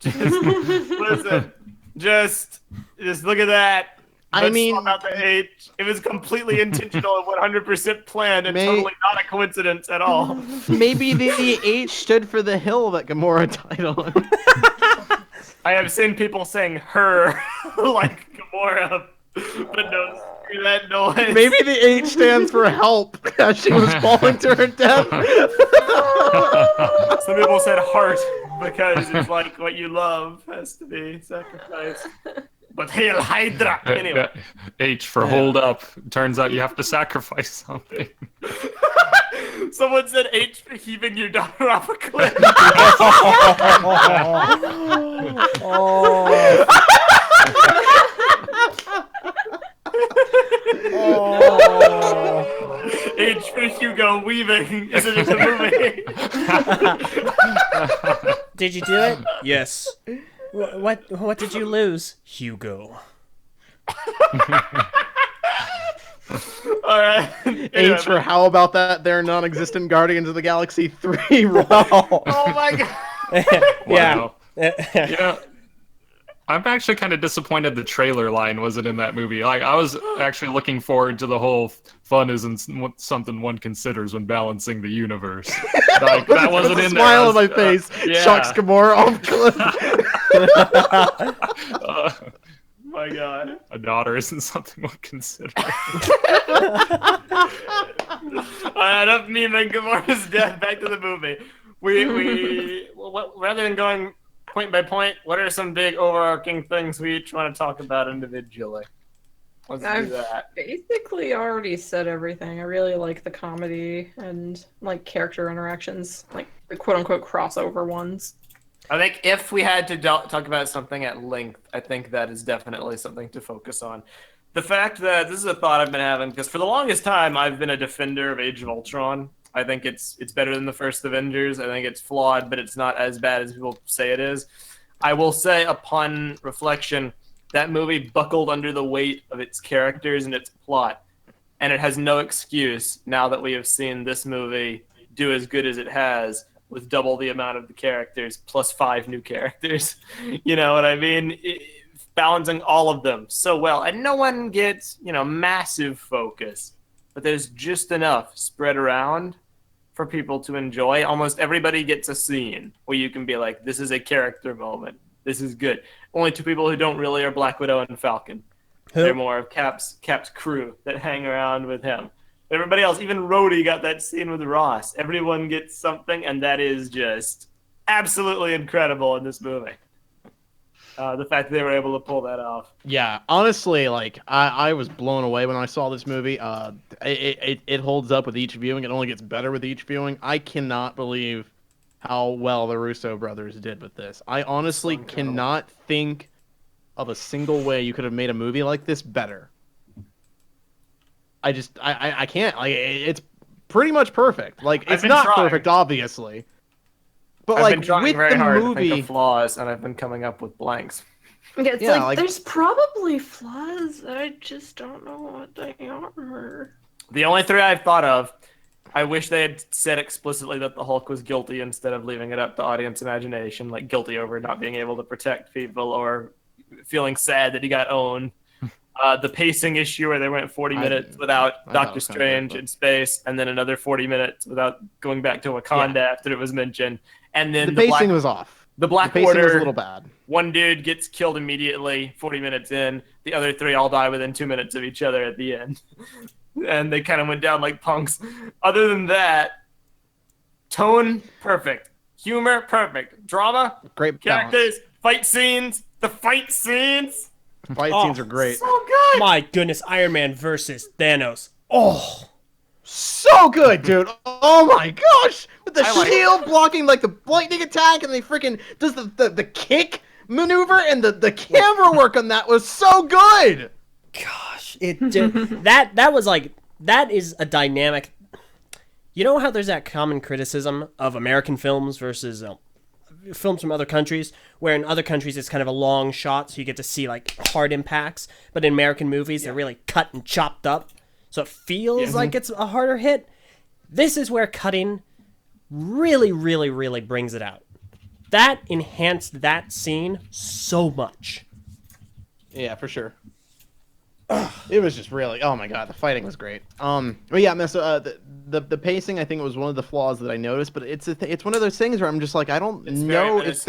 Listen, just look at that. I Let's mean- swap out the H. It was completely intentional and 100% planned and totally not a coincidence at all. Maybe the H stood for the hill that Gamora died on. I have seen people saying her like Gamora, but no, screw that noise. Maybe the H stands for help as she was falling to her death. Some people said heart because it's like what you love has to be sacrificed. But Hail Hydra! Anyway. H for hold up. Turns out you have to sacrifice something. Someone said H for heaving your daughter off a cliff. H for Hugo weaving. Is it in the movie? Did you do it? Yes. What did you lose? Hugo. All right. H for how about that there non-existent Guardians of the Galaxy 3 role. Oh my god. Yeah. Yeah. I'm actually kind of disappointed the trailer line wasn't in that movie. Like, I was actually looking forward to the whole fun isn't something one considers when balancing the universe. Like, that wasn't in there. Smile on my face. yeah. Shocks Gamora off cliff. My god. A daughter isn't something one considers. Enough memeing Gamora's death. Back to the movie. Rather than going point by point, what are some big overarching things we each want to talk about individually? Let's do that. Basically already said everything. I really like the comedy and like character interactions, like the quote-unquote crossover ones. I think if we had to talk about something at length, I think that is definitely something to focus on. The fact that this is a thought I've been having, because for the longest time I've been a defender of Age of Ultron. I think it's better than the first Avengers. I think it's flawed, but it's not as bad as people say it is. I will say, upon reflection, that movie buckled under the weight of its characters and its plot, and it has no excuse now that we have seen this movie do as good as it has with double the amount of the characters plus 5 new characters. You know what I mean? Balancing all of them so well, and no one gets, massive focus, but there's just enough spread around for people to enjoy. Almost everybody gets a scene where you can be like, this is a character moment. This is good. Only 2 people who don't really are Black Widow and Falcon. Who? They're more of Cap's crew that hang around with him. Everybody else, even Rhodey got that scene with Ross. Everyone gets something, and that is just absolutely incredible in this movie. The fact that they were able to pull that off. Yeah, honestly, like I was blown away when I saw this movie. It holds up with each viewing. It only gets better with each viewing. I cannot believe how well the Russo brothers did with this. I honestly cannot think of a single way you could have made a movie like this better. I can't. Like, it's pretty much perfect. Like, it's not perfect, obviously. But I've been like trying with very the hard to movie, think of flaws, and I've been coming up with blanks. Yeah, it's Yeah, like, like- there's probably flaws. I just don't know what they are. The only 3 I've thought of, I wish they had said explicitly that the Hulk was guilty instead of leaving it up to audience imagination, like guilty over not being able to protect people or feeling sad that he got owned. The pacing issue where they went 40 minutes without thought it Doctor was kinda Strange good, in space, and then another 40 minutes without going back to Wakanda after it was mentioned. And then the pacing was off. the Black The pacing was a Order, little bad. one dude gets killed immediately, 40 minutes in. The other 3 all die within 2 minutes of each other at the end. And they kind of went down like punks. Other than that, tone, perfect. Humor, perfect. Drama, Great characters, fight scenes. The fight scenes, Fight Oh, scenes are great. so good. My goodness, Iron Man versus Thanos. Oh, So good, dude. Oh my gosh! With the I like shield blocking like the lightning attack, and they freaking does the kick maneuver, and the camera work on that was so good. gosh, it that was like, that is a dynamic. You know how there's that common criticism of American films versus films from other countries, where in other countries it's kind of a long shot, so you get to see like hard impacts. But in American movies, they're really cut and chopped up, so it feels like it's a harder hit. This is where cutting really, really, really brings it out. That enhanced that scene so much. Yeah, for sure. It was just really, oh my god, the fighting was great. But yeah, Meso, the pacing I think was one of the flaws that I noticed, but it's one of those things where I'm just like, I don't know if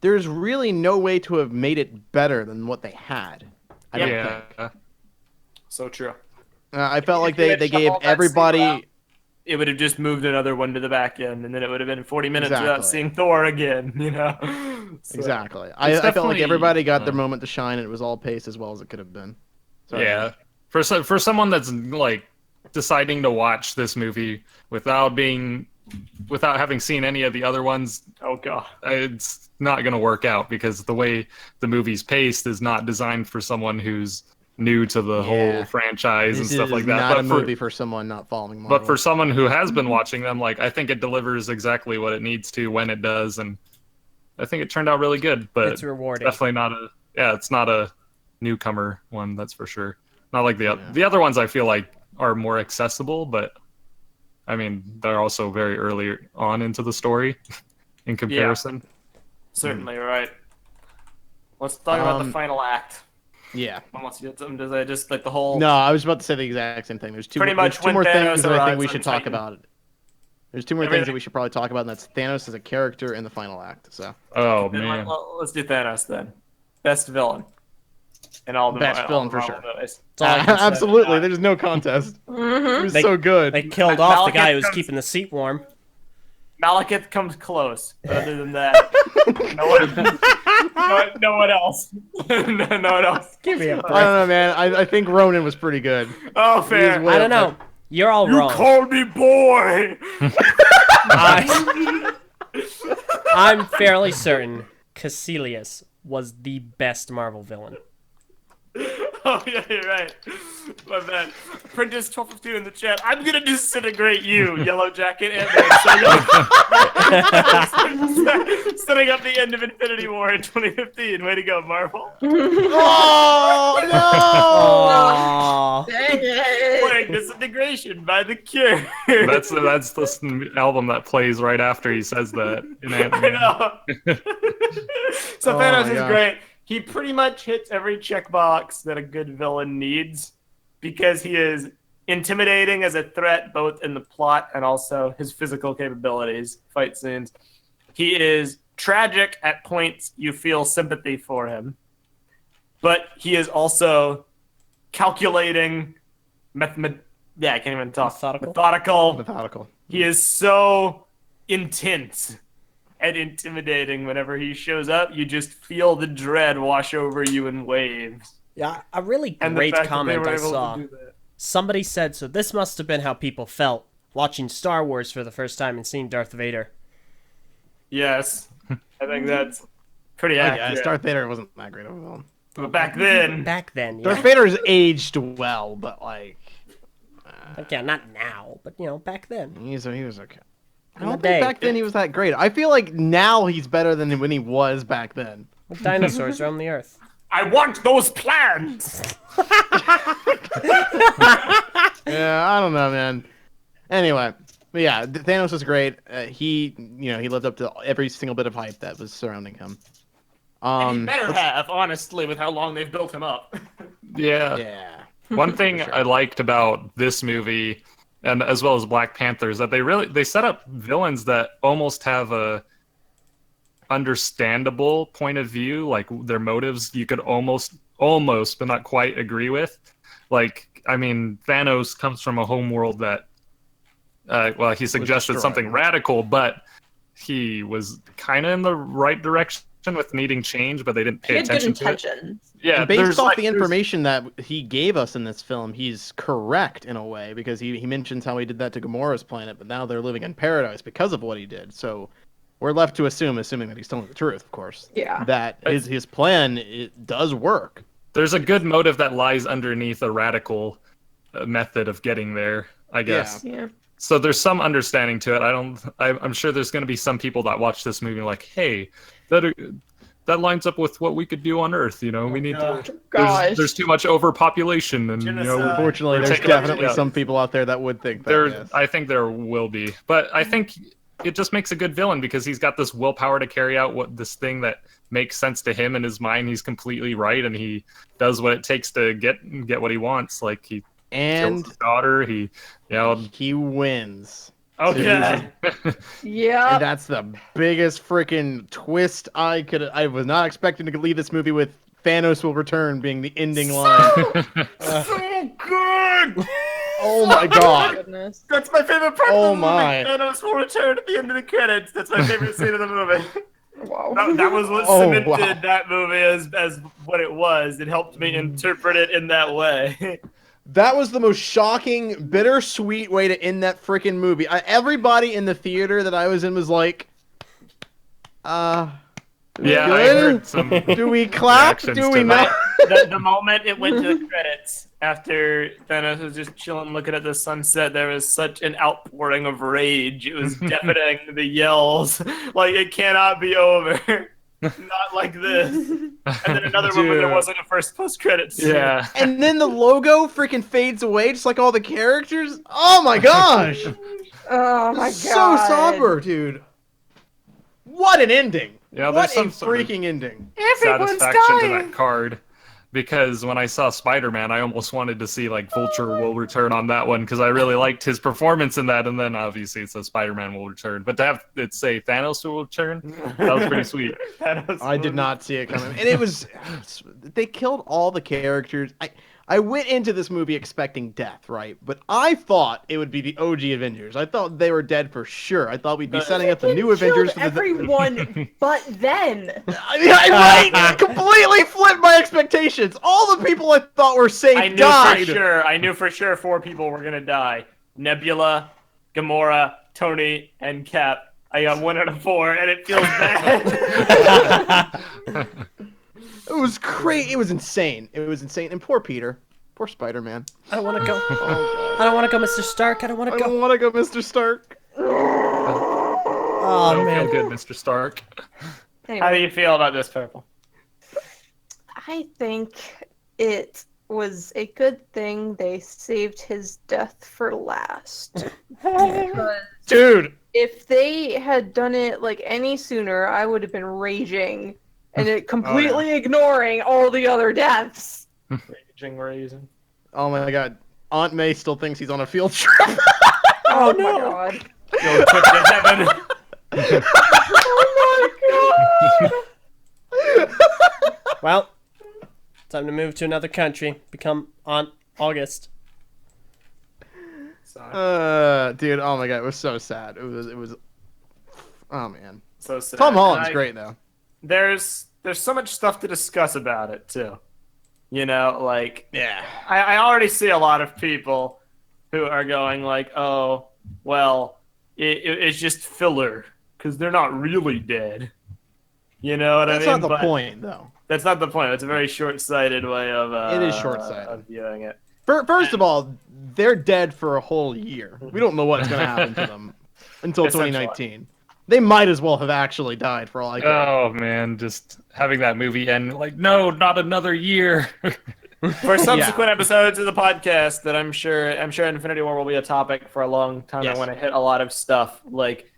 there's really no way to have made it better than what they had. I don't think. So true. I felt like they gave everybody. It would have just moved another one to the back end, and then it would have been 40 minutes without seeing Thor again, you know? So, exactly. I felt like everybody got their moment to shine, and it was all paced as well as it could have been. Sorry. Yeah. For someone that's, like, deciding to watch this movie without having seen any of the other ones, oh, God. It's not going to work out, because the way the movie's paced is not designed for someone who's new to the whole franchise and stuff like that. Not a movie for someone not following Marvel. But for someone who has been watching them, like, I think it delivers exactly what it needs to when it does, and I think it turned out really good. But it's rewarding. Definitely not it's not a newcomer one, that's for sure. Not like the other ones. I feel like are more accessible, but I mean they're also very early on into the story in comparison. Yeah. Certainly right. Let's talk about the final act. Yeah. Once you get something to say, just like the whole. No, I was about to say the exact same thing. There's two more things that I think we should talk about. There's two more things that we should probably talk about, and that's Thanos as a character in the final act. So. Oh man. Let's do Thanos then. Best villain. And all the best villain for sure. Absolutely, there's no contest. Mm-hmm. It was so good. They killed off the guy who was keeping the seat warm. Malekith comes close, but other than that, no one else. No one else. Give me a break. I don't know, man. I think Ronan was pretty good. Oh, fair. I don't know. You're all wrong. You called me boy. I'm fairly certain Caecilius was the best Marvel villain. Oh, yeah, you're right. My bad. Prentice1252 in the chat. I'm gonna disintegrate you, Yellow Jacket and setting up the end of Infinity War in 2015. Way to go, Marvel. Oh, no! Dang it. Playing Disintegration by The Cure. That's the album that plays right after he says that. In I know. So Thanos is gosh. great. He pretty much hits every checkbox that a good villain needs because he is intimidating as a threat, both in the plot and also his physical capabilities, fight scenes. He is tragic at points you feel sympathy for him, but he is also calculating, I can't even talk. Methodical. He is so intense and intimidating. Whenever he shows up, you just feel the dread wash over you in waves. Yeah, a really great comment I saw. Somebody said, so this must have been how people felt watching Star Wars for the first time and seeing Darth Vader. Yes, I think that's pretty accurate. Yeah, Darth Vader wasn't that great of a villain. But back then, yeah. Darth Vader's aged well, but like yeah, not now, but back then. he was okay. I In don't the think day. back then he was that great. I feel like now he's better than when he was back then. Dinosaurs roam the earth. I want those plans. Yeah, I don't know, man. Anyway, but yeah, Thanos was great. He lived up to every single bit of hype that was surrounding him. And he better have, honestly, with how long they've built him up. Yeah. Yeah. One thing I liked about this movie, and as well as Black Panther, is that they set up villains that almost have a understandable point of view, like their motives you could almost but not quite agree with. Like, I mean, Thanos comes from a homeworld that he suggested something radical, but he was kind of in the right direction with needing change, but they didn't pay attention to it. Yeah, and based off the information that he gave us in this film, he's correct in a way, because he mentions how he did that to Gamora's planet, but now they're living in paradise because of what he did. So we're left to assuming that he's telling the truth, of course. Yeah. That his plan, it does work. There's a good motive that lies underneath a radical method of getting there, I guess. Yeah. So there's some understanding to it. I'm sure there's going to be some people that watch this movie like, hey, that lines up with what we could do on Earth. You know, we need to. There's too much overpopulation, and unfortunately, there's definitely some people out there that would think that. Yes. I think there will be, but I think it just makes a good villain because he's got this willpower to carry out this thing that makes sense to him in his mind. He's completely right, and he does what it takes to get what he wants. Like he kills his daughter. He wins. Okay. Yeah. And that's the biggest freaking twist I was not expecting to leave this movie with. Thanos will return being the ending line. So good. Oh my god. Goodness. That's my favorite part of the movie. My. Thanos will return at the end of the credits. That's my favorite scene of the movie. Wow. That was what cemented that movie as what it was. It helped me interpret it in that way. That was the most shocking, bittersweet way to end that freaking movie. Everybody in the theater that I was in was like, I heard some. Do we clap? Do we not? The moment it went to the credits, after Thanos was just chilling, looking at the sunset, there was such an outpouring of rage. It was deafening. The yells, like it cannot be over. Not like this. And then another one where there wasn't a first post-credits. Yeah. And then the logo freaking fades away, just like all the characters. Oh my gosh. Oh my god. So somber, dude. What an ending. Yeah, what there's some a freaking ending. Everyone's satisfaction dying. to that card. Because when I saw Spider-Man, I almost wanted to see like Vulture will return on that one because I really liked his performance in that. And then obviously it says Spider-Man will return, but to have it say Thanos will return, that was pretty sweet. I did not see it coming, and it was they killed all the characters. I went into this movie expecting death, right? But I thought it would be the OG Avengers. I thought they were dead for sure. I thought we'd be setting up the new Avengers. For everyone, but then. I completely flipped my expectations. All the people I thought were safe died. I knew for sure 4 people were gonna die: Nebula, Gamora, Tony, and Cap. I got 1 out of 4, and it feels bad. It was crazy. It was insane. It was insane. And poor Peter. Poor Spider-Man. I don't want to go. I don't want to go, Mr. Stark. I don't want to go. I don't want to go, Mr. Stark. Oh, man. Feel good, Mr. Stark. Anyway, How do you feel about this, Prpl? I think it was a good thing they saved his death for last. Because Dude. if they had done it like any sooner, I would have been raging and it completely ignoring all the other deaths. Raging. Oh my god. Aunt May still thinks he's on a field trip. Oh no. My god. Field trip to heaven. Oh my god. Well, time to move to another country. Become Aunt August. Dude, oh my god, it was so sad. It was oh man. So sad. Tom Holland's great though. There's so much stuff to discuss about it too. You know, like Yeah. I already see a lot of people who are going like, oh, well, it's just filler because they're not really dead. You know what I mean? That's not the point, though. That's not the point. It's a very short-sighted way of it is short-sighted of viewing it. First of all, they're dead for a whole year. We don't know what's going to happen to them until 2019. They might as well have actually died for all I care. Oh man, just having that movie end like, no, not another year. For subsequent episodes of the podcast that I'm sure Infinity War will be a topic for a long time. Yes. I want to hit a lot of stuff like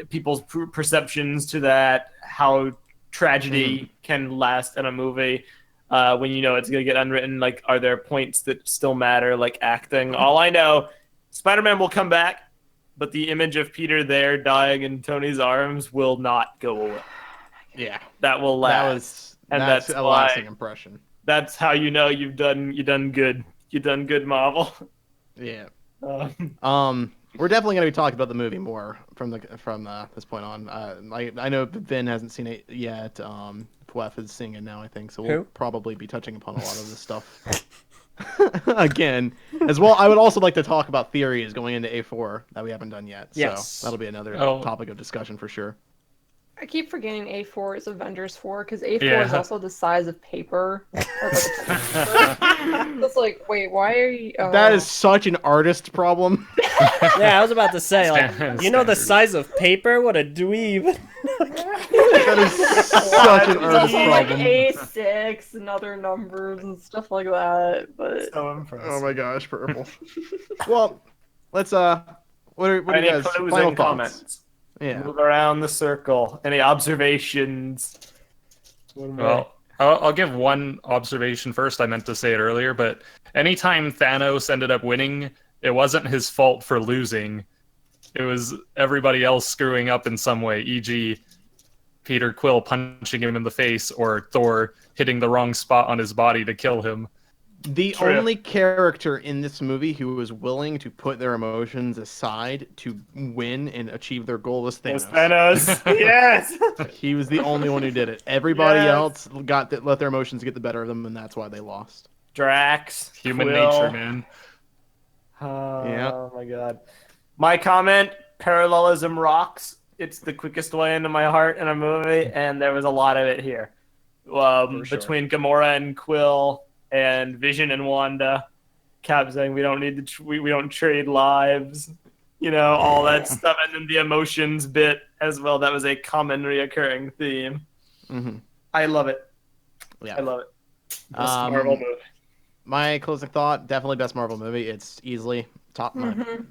people's perceptions to that, how tragedy can last in a movie when you know it's going to get unwritten. Like, are there points that still matter, like acting? All I know, Spider-Man will come back, but the image of Peter there dying in Tony's arms will not go away. Yeah. That will last. That's a lasting impression. That's how you know you've done good. You've done good, Marvel. Yeah. We're definitely going to be talking about the movie more from this point on. I know Vin hasn't seen it yet. Pwef is seeing it now, I think, so we'll probably be touching upon a lot of this stuff again as well. I would also like to talk about theories going into A4 that we haven't done yet. Yes. So that'll be another topic of discussion for sure. I keep forgetting A4 is Avengers 4 because A4 is also the size of paper. It's like, wait, why are you? Oh. That is such an artist problem. Yeah, I was about to say, like, you know the Standard. size of paper? What a dweeb. That is such an It's earnest also like problem. A6 and other numbers and stuff like that. But So impressive. Oh my gosh, Prpl. Well, let's what are you Any guys' closing final thoughts? comments? Yeah. Move around the circle. Any observations? Well, I'll give one observation first. I meant to say it earlier, but anytime Thanos ended up winning, it wasn't his fault for losing. It was everybody else screwing up in some way, e.g., Peter Quill punching him in the face or Thor hitting the wrong spot on his body to kill him. The True. only character in this movie who was willing to put their emotions aside to win and achieve their goal was Yes, Thanos. Thanos. Yes. He was the only one who did it. Everybody Yes. else let their emotions get the better of them, and that's why they lost. Drax. Human Quill. nature, man. Oh, Yeah. my god. My comment, parallelism rocks. It's the quickest way into my heart in a movie, and there was a lot of it here. sure. Between Gamora and Quill and Vision and Wanda. Cap saying we don't need to we don't trade lives. You know, all that stuff. And then the emotions bit as well. That was a common reoccurring theme. Mm-hmm. I love it. Yeah. I love it. Best Marvel movie. My closing thought, definitely best Marvel movie. It's easily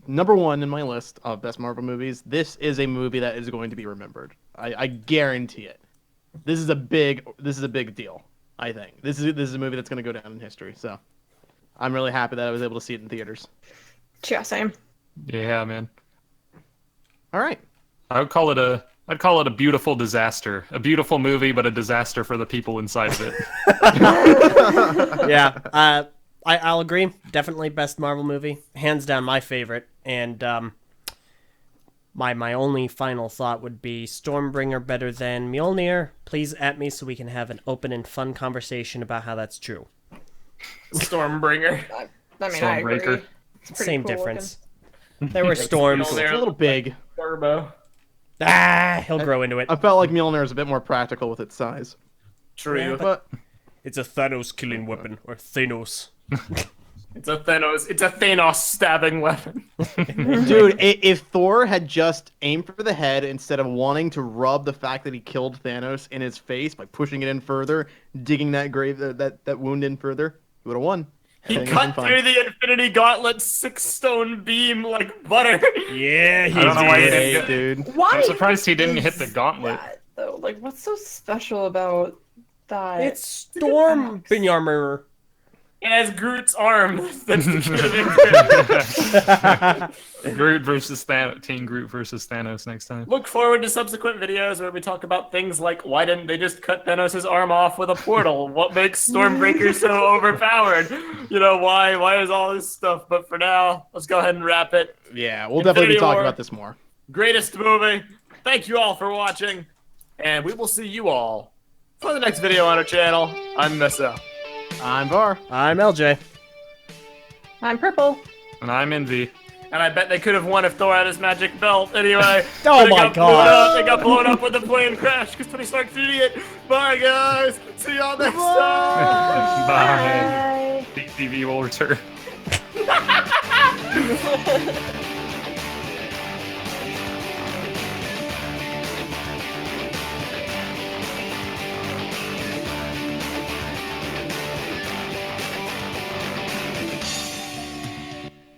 number one in my list of best Marvel movies. This is a movie that is going to be remembered. I guarantee it. This is a big deal. I think this is a movie that's going to go down in history. So I'm really happy that I was able to see it in theaters. yeah, same. Yeah, man. All right. I'd call it a beautiful disaster. A beautiful movie, but a disaster for the people inside of it. Yeah, I'll agree. Definitely best Marvel movie. Hands down my favorite. And my only final thought would be Stormbringer better than Mjolnir. Please at me so we can have an open and fun conversation about how that's true. Stormbringer. I mean, I agree. Stormbreaker. It's pretty Same cool difference. There were storms. Mjolnir. It's a little big. Turbo. He'll grow into it. I felt like Mjolnir is a bit more practical with its size. True. Yeah, But It's a Thanos killing weapon, or Thanos. It's a Thanos stabbing weapon. dude, if Thor had just aimed for the head instead of wanting to rub the fact that he killed Thanos in his face by pushing it in further, digging that grave that wound in further, he would have won. He Everything cut would've been through the Infinity Gauntlet's 6-stone beam like butter. Yeah, he I don't know why he did. didn't Hey, get- dude. Why? I'm surprised he didn't hit the is gauntlet. that, though? Like, what's so special about that? It's Stormbringer. It has Groot's arm. That's the kid of Infinity. Groot versus Thanos. Team Groot versus Thanos next time. Look forward to subsequent videos where we talk about things like why didn't they just cut Thanos' arm off with a portal? What makes Stormbreaker so overpowered? You know, why is all this stuff? But for now, let's go ahead and wrap it. Yeah, we'll definitely be Infinity talking War. about this more. Greatest movie. Thank you all for watching. And we will see you all for the next video on our channel. I'm Meso. I'm Var. I'm LJ. I'm Prpl. And I'm Invi. And I bet they could have won if Thor had his magic belt. Anyway. Oh they my got blown God. up. They got blown up when the plane crashed because Tony Stark's an idiot. Bye, guys. See y'all next time. Bye. TTV will return. Bye.